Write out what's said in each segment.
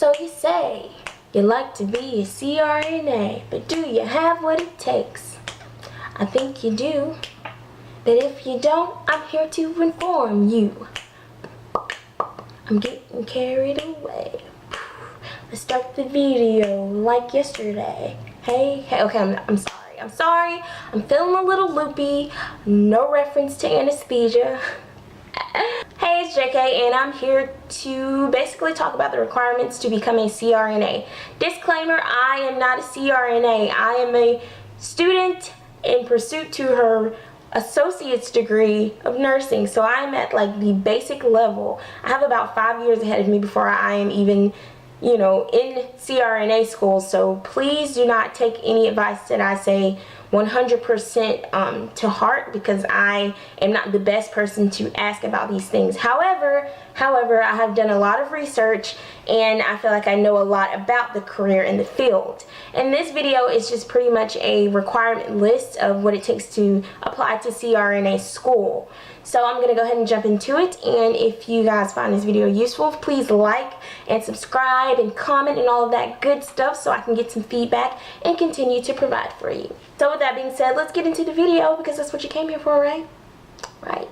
So you say you like to be a CRNA, but do you have what it takes? I think you do, but if you don't, I'm here to inform you. I'm getting carried away. Let's start the video like yesterday. Hey, okay, I'm sorry. I'm feeling a little loopy. No reference to anesthesia. Hey, it's JK, and I'm here to basically talk about the requirements to become a CRNA. Disclaimer, I am not a CRNA. I am a student in pursuit to her associate's degree of nursing. So I'm at like the basic level. I have about 5 years ahead of me before I am even, in CRNA school. So please do not take any advice that I say 100% to heart, because I am not the best person to ask about these things. However, I have done a lot of research and I feel like I know a lot about the career in the field. And this video is just pretty much a requirement list of what it takes to apply to CRNA school. So I'm going to go ahead and jump into it, and if you guys find this video useful, please like and subscribe and comment and all of that good stuff so I can get some feedback and continue to provide for you. So with that being said, let's get into the video, because that's what you came here for, right? Right.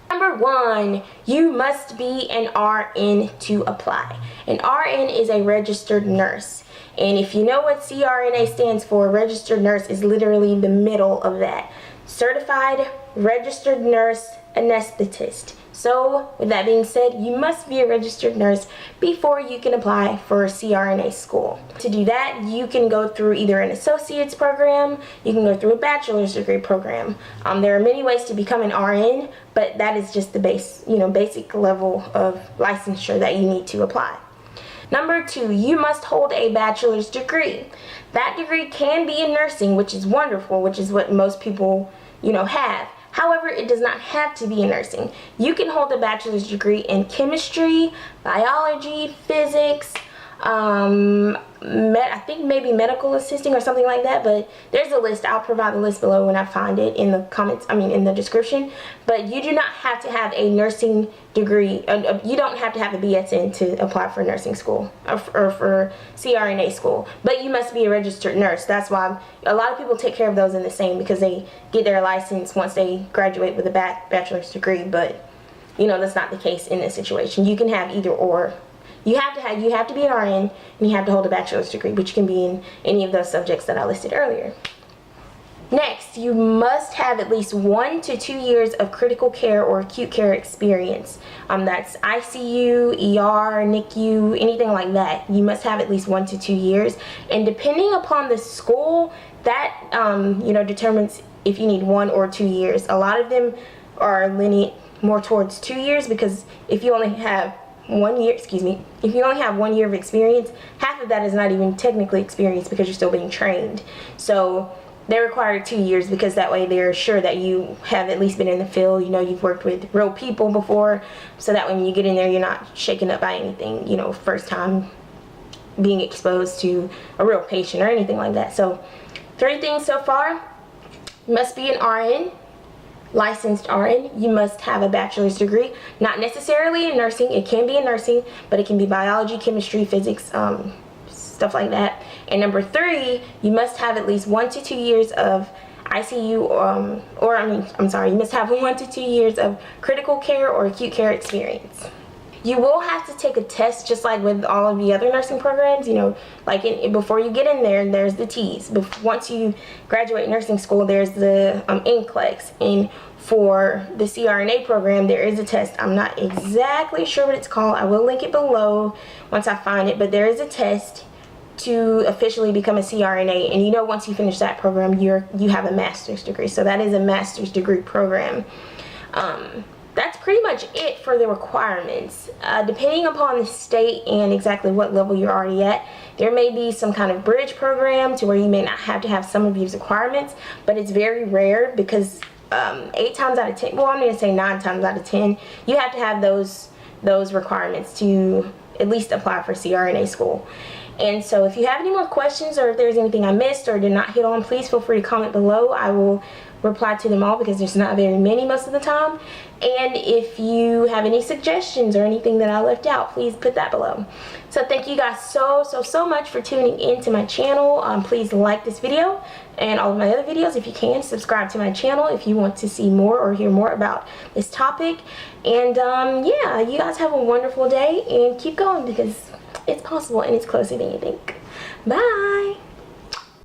Number 1, you must be an RN to apply. An RN is a registered nurse. And if you know what CRNA stands for, registered nurse is literally the middle of that. Certified Registered Nurse Anesthetist. So with that being said, you must be a registered nurse before you can apply for CRNA school. To do that, you can go through either an associate's program, you can go through a bachelor's degree program. There are many ways to become an RN, but that is just the basic level of licensure that you need to apply. Number 2, you must hold a bachelor's degree. That degree can be in nursing, which is wonderful, which is what most people, have. However, it does not have to be in nursing. You can hold a bachelor's degree in chemistry, biology, physics, I think maybe medical assisting or something like that, but there's a list. I'll provide the list below when I find it in the comments, in the description. But you do not have to have a nursing degree. You don't have to have a BSN to apply for nursing school or for CRNA school, but you must be a registered nurse. That's why a lot of people take care of those in the same, because they get their license once they graduate with a bachelor's degree, but that's not the case in this situation. You can have either or. You have to be an RN, and you have to hold a bachelor's degree, which can be in any of those subjects that I listed earlier. Next, you must have at least 1 to 2 years of critical care or acute care experience. That's ICU, ER, NICU, anything like that. You must have at least 1 to 2 years, and depending upon the school, that determines if you need 1 or 2 years. A lot of them are lenient more towards 2 years, because if you only have 1 year, if you only have 1 year of experience, half of that is not even technically experience, because you're still being trained. So they require 2 years, because that way they're sure that you have at least been in the field, you've worked with real people before, so that when you get in there, you're not shaken up by anything, first time being exposed to a real patient or anything like that. So 3 things so far: you must be an RN, licensed RN. You must have a bachelor's degree, not necessarily in nursing. It can be in nursing, but it can be biology, chemistry, physics, stuff like that. And number 3, you must have at least 1 to 2 years of ICU, you must have 1 to 2 years of critical care or acute care experience. You will have to take a test, just like with all of the other nursing programs, before you get in there, there's the T's. Once you graduate nursing school, there's the NCLEX. And for the CRNA program, there is a test. I'm not exactly sure what it's called. I will link it below once I find it, but there is a test to officially become a CRNA. And once you finish that program, you have a master's degree. So that is a master's degree program. That's pretty much it for the requirements. Depending upon the state and exactly what level you're already at, there may be some kind of bridge program to where you may not have to have some of these requirements, but it's very rare, because 8 times out of 10, well, I'm going to say 9 times out of 10, you have to have those requirements to at least apply for CRNA school. And so if you have any more questions, or if there's anything I missed or did not hit on, please feel free to comment below. I will reply to them all because there's not very many most of the time. And if you have any suggestions or anything that I left out, please put that below. So thank you guys so much for tuning into my channel. Please like this video and all of my other videos if you can. Subscribe to my channel if you want to see more or hear more about this topic. And yeah, you guys have a wonderful day and keep going, because it's possible and it's closer than you think. Bye.